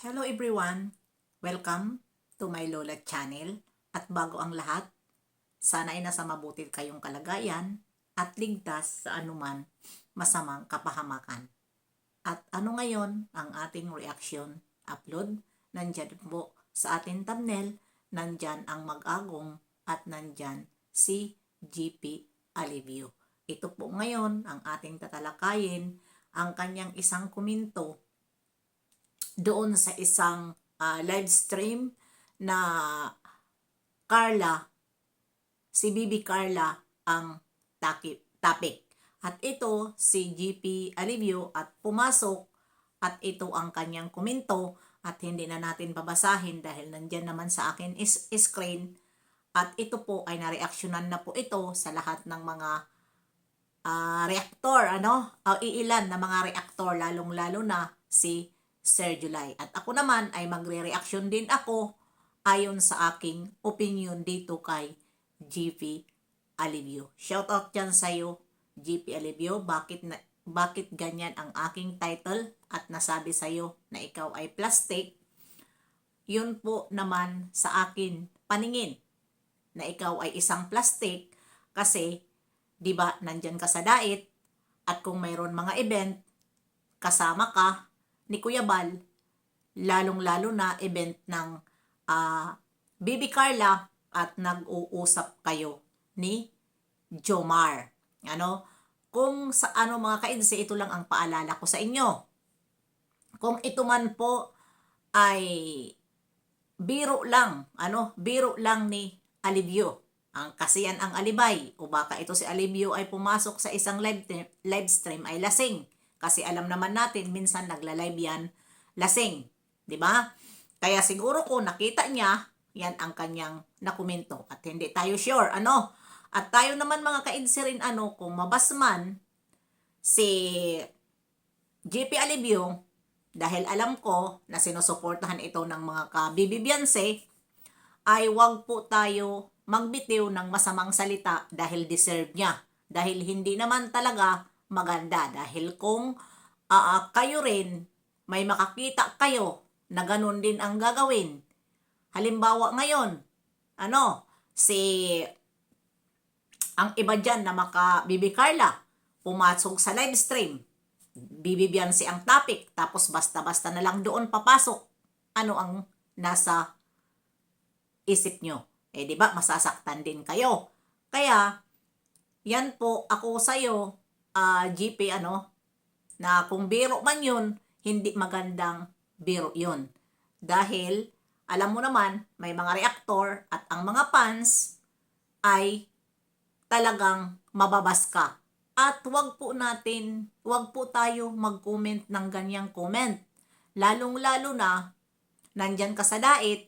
Hello everyone! Welcome to my Lola channel. At bago ang lahat, sana ay nasa mabuti kayong kalagayan at ligtas sa anuman masamang kapahamakan. At ano ngayon ang ating reaction upload? Nandyan po sa ating thumbnail, nandyan ang mag-agong at nandyan si GP Alivio. Ito po ngayon ang ating tatalakayin, ang kanyang isang komento doon sa isang live stream na si Bibi Carla ang topic. At ito si GP Alivio at pumasok at ito ang kanyang komento at hindi na natin babasahin dahil nandyan naman sa akin is screen. At ito po ay nareaksyonan na po ito sa lahat ng mga reactor, iilan na mga reactor, lalong-lalo na si Sir July. At ako naman ay magre-reaction din ako ayon sa aking opinion dito kay GP Alivio. Shout out dyan sa'yo, GP Alivio. Bakit ganyan ang aking title at nasabi sa'yo na ikaw ay plastic? Yun po naman sa akin paningin na ikaw ay isang plastic kasi, di ba, nandyan ka sa diet at kung mayroon mga event, kasama ka ni Kuya Bal, lalong-lalo na event ng Bibi Carla at nag-uusap kayo ni Jomar. Kung sa mga kainsi, ito lang ang paalala ko sa inyo. Kung ito man po ay biro lang ni Alivio. Kasi yan ang alibay. O baka ito si Alivio ay pumasok sa isang live stream ay lasing. Kasi alam naman natin, minsan nagla-live yan, lasing. Diba? Kaya siguro kung nakita niya, yan ang kanyang nakomento. At hindi tayo sure, At tayo naman mga kaidsi rin, kung mabasman si GP Alivio, dahil alam ko na sinusuportahan ito ng mga kabibibiyanse, ay wag po tayo magbitiw ng masamang salita dahil deserve niya. Dahil hindi naman talaga maganda. Dahil kung kayo rin, may makakita kayo na ganun din ang gagawin. Halimbawa ngayon, ang iba dyan na Bibi Carla, pumasok sa live stream, bibibyan si ang topic, tapos basta-basta na lang doon papasok. Ano ang nasa isip nyo? Di ba, masasaktan din kayo. Kaya, yan po ako sa'yo, GP, na kung biro man yun, hindi magandang biro yun. Dahil, alam mo naman, may mga reactor at ang mga fans ay talagang mababas ka. At wag po tayo mag-comment ng ganyang comment. Lalong-lalo na, nandyan ka sa diet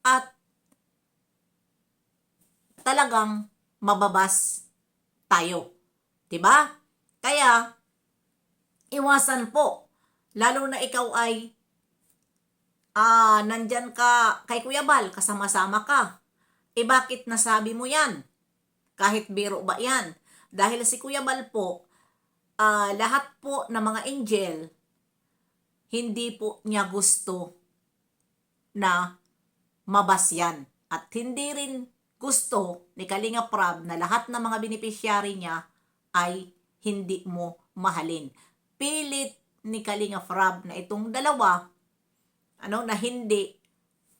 at talagang mababas tayo. Diba? Kaya, iwasan po. Lalo na ikaw ay nandyan ka kay Kuya Bal, kasama-sama ka. Bakit nasabi mo yan? Kahit biro ba yan? Dahil si Kuya Bal po, lahat po ng mga angel, hindi po niya gusto na mabas yan. At hindi rin gusto ni Kalinga Prab na lahat ng mga beneficiary niya ay hindi mo mahalin. Pilit ni Kalinga Prab na itong dalawa, na hindi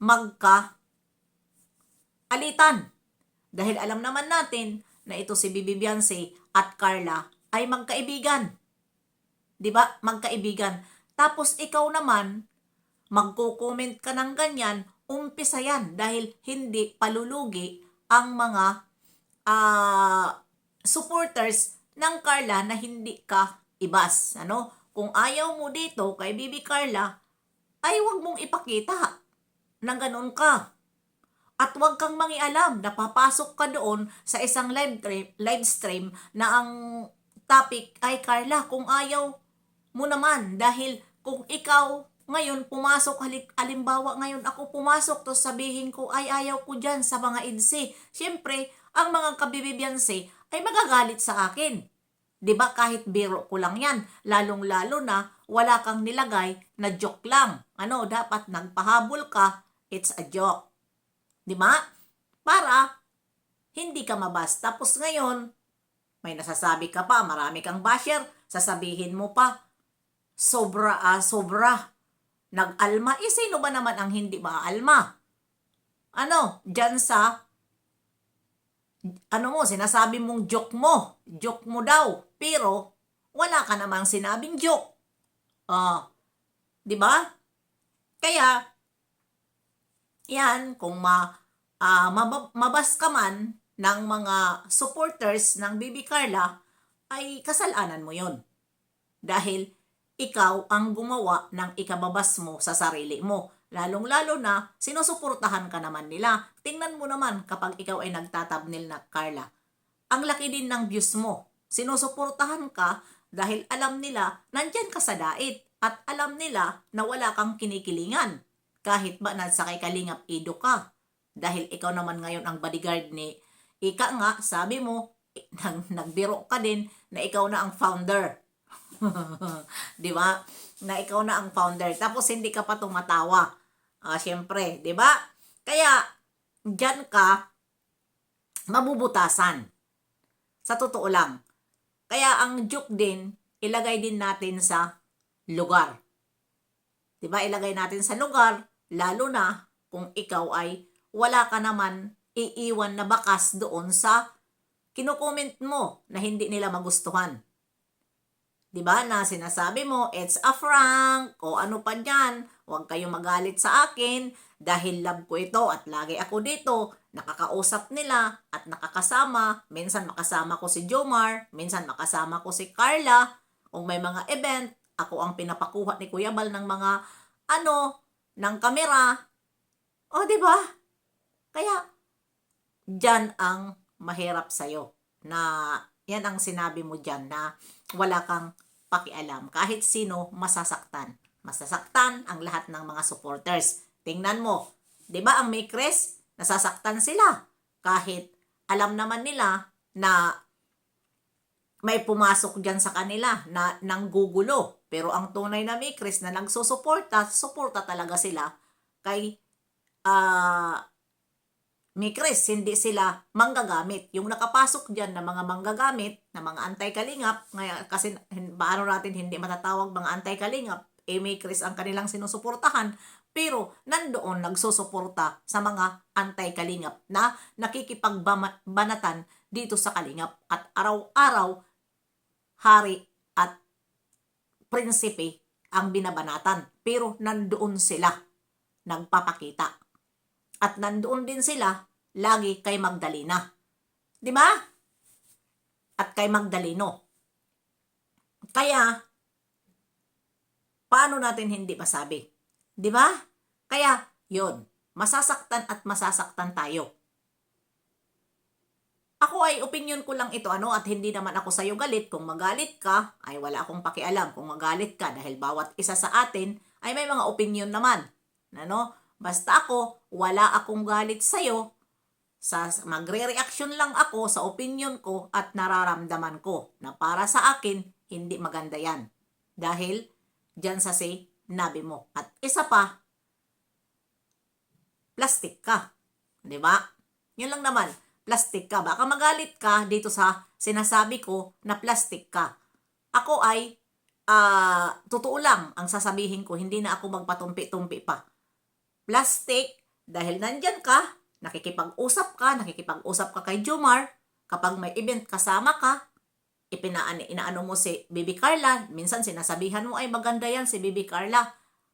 magka-alitan. Dahil alam naman natin na ito si Bibi Beyonce at Carla ay magkaibigan. Diba? Magkaibigan. Tapos ikaw naman, magko-comment ka ng ganyan, umpisa yan dahil hindi palulugi ang mga supporters ng Carla na hindi ka ibas. Kung ayaw mo dito kay Bibi Carla, ay wag mong ipakita na ganun ka. At wag kang mangialam na papasok ka doon sa isang live stream na ang topic ay Carla, kung ayaw mo naman. Dahil kung ikaw ngayon pumasok, halimbawa ngayon ako pumasok, to sabihin ko ay ayaw ko dyan sa mga idsi. Siyempre, ang mga kabibibiyanse ay magagalit sa akin. 'Di ba kahit biro ko lang 'yan, lalong-lalo na wala kang nilagay na joke lang. Ano, dapat nagpahabol ka, it's a joke. 'Di ba? Para hindi ka mabas. Tapos ngayon, may nasasabi ka pa, marami kang basher, sasabihin mo pa, sobra, nag-alma. Sino ba naman ang hindi maaalma? Ano, dyan sa, sinasabi mong joke mo daw, pero wala ka namang sinabing joke. Di ba? Kaya, yan, kung mabas ka man ng mga supporters ng Bibi Carla, ay kasalanan mo yon. Dahil ikaw ang gumawa ng ikababas mo sa sarili mo. Lalong-lalo na, sinusuportahan ka naman nila. Tingnan mo naman kapag ikaw ay nagtatabnil na Carla. Ang laki din ng views mo. Sinusuportahan ka dahil alam nila nandyan ka sa dait at alam nila na wala kang kinikilingan. Kahit ba nasakay Kalingap Edo ka. Dahil ikaw naman ngayon ang bodyguard ni Ika nga, sabi mo, nagbiro ka din na ikaw na ang founder. Di ba? Na ikaw na ang founder. Tapos hindi ka pa tumatawa. Siyempre, di ba? Kaya, dyan ka mabubutasan. Sa totoo lang. Kaya ang joke din, ilagay din natin sa lugar. Di ba? Ilagay natin sa lugar, lalo na kung ikaw ay wala ka naman iiwan na bakas doon sa kinukomment mo na hindi nila magustuhan. Diba na sinasabi mo, it's a prank, o ano pa dyan, huwag kayong magalit sa akin, dahil love ko ito at lagi ako dito, nakakausap nila at nakakasama, minsan makasama ko si Jomar, minsan makasama ko si Carla, kung may mga event, ako ang pinapakuha ni Kuya Bal ng mga, ng kamera, o diba? Kaya, dyan ang mahirap sa'yo, na yan ang sinabi mo dyan, na wala kang pakialam. Kahit sino masasaktan. Masasaktan ang lahat ng mga supporters. Tingnan mo, 'di ba ang Mikres, nasasaktan sila. Kahit alam naman nila na may pumasok diyan sa kanila na nanggugulo. Pero ang tunay na Mikres na nagsusuporta, suporta talaga sila kay Mikres, hindi sila manggagamit. Yung nakapasok dyan na mga manggagamit, na mga anti-kalingap, ngayon, kasi paano natin hindi matatawag mga anti-kalingap, Mikres ang kanilang sinusuportahan, pero nandoon nagsusuporta sa mga anti-kalingap na nakikipagbanatan dito sa kalingap. At araw-araw, hari at prinsipe ang binabanatan. Pero nandoon sila nagpapakita. At nandoon din sila lagi kay Magdalena. Di ba? At kay Magdaleno. Kaya, paano natin hindi masabi? Di ba? Kaya, yun. Masasaktan at masasaktan tayo. Ako ay opinion ko lang ito at hindi naman ako sa'yo galit. Kung magalit ka, ay wala akong pakialam. Kung magalit ka dahil bawat isa sa atin ay may mga opinion naman. Basta ako, wala akong galit sa'yo, magre-reaction lang ako sa opinion ko at nararamdaman ko na para sa akin, hindi maganda yan. Dahil, dyan sa sinabi mo. At isa pa, plastic ka. Diba? Yun lang naman, plastic ka. Baka magalit ka dito sa sinasabi ko na plastic ka. Ako ay, totoo lang ang sasabihin ko, hindi na ako magpatumpi-tumpi pa. Plastic, dahil nandyan ka, nakikipag-usap ka kay Jomar, kapag may event kasama ka, inaano mo si Bibi Carla, minsan sinasabihan mo ay maganda yan si Bibi Carla.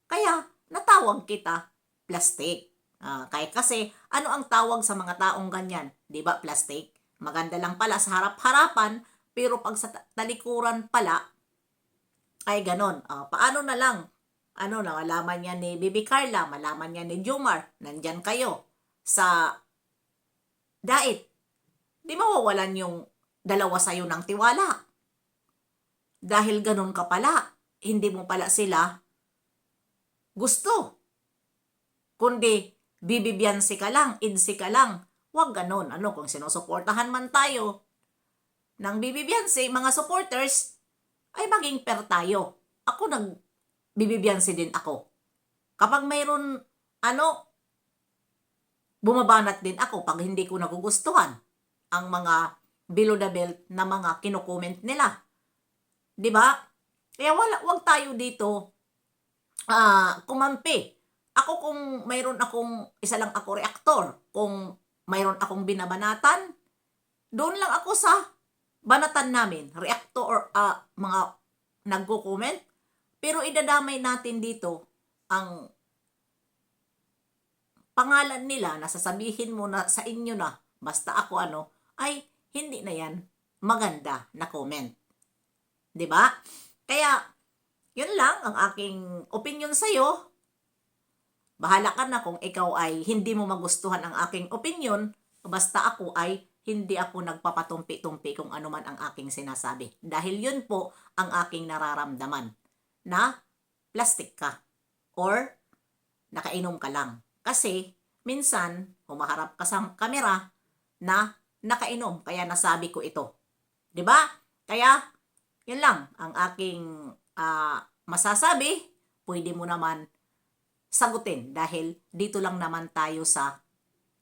Kaya, natawag kita, plastic. Kaya kasi, ano ang tawag sa mga taong ganyan? Diba, plastic? Maganda lang pala sa harap-harapan, pero pag sa talikuran pala, ay ganon. Paano na lang? Malaman niya ni Bibi Carla, malaman niya ni Jomar, nandyan kayo sa dait. Di mawawalan yung dalawa sa'yo ng tiwala. Dahil ganun ka pala, hindi mo pala sila gusto. Kundi, bibibiyansi ka lang, idsi ka lang. Huwag ganun. Kung sinusuportahan man tayo, ng Bibi Beyonce, mga supporters, ay maging fair tayo. Ako Bibi Beyonce din ako. Kapag mayroon, bumabanat din ako pag hindi ko nagugustuhan ang mga below the belt na mga kino-comment nila. 'Di ba? Kaya wag tayo dito kumampi. Ako kung mayroon akong isa lang ako reaktor, kung mayroon akong binabanatan, doon lang ako sa banatan namin, reaktor or mga nagko-comment. Pero idadamay natin dito ang pangalan nila na sasabihin mo na sa inyo na basta ako ay hindi na yan maganda na comment. 'Di ba? Kaya yun lang ang aking opinion sa iyo. Bahala ka na kung ikaw ay hindi mo magustuhan ang aking opinion, basta ako ay hindi ako nagpapatumpi-tumpi kung ano man ang aking sinasabi. Dahil yun po ang aking nararamdaman na plastic ka or nakainom ka lang. Kasi minsan humaharap ka sa kamera na nakainom kaya nasabi ko ito. 'Di ba? Kaya yun lang ang aking masasabi. Pwede mo naman sagutin dahil dito lang naman tayo sa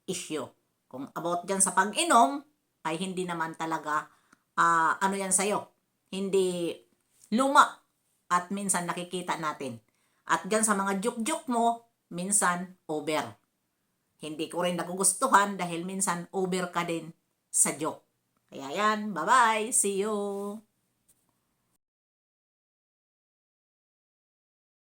issue. Kung about dyan sa pag-inom, ay hindi naman talaga, yan sa'yo. Hindi luma at minsan nakikita natin. At dyan sa mga joke-joke mo, minsan over. Hindi ko rin nagugustuhan dahil minsan over ka din sa joke. Kaya yan, bye-bye, see you!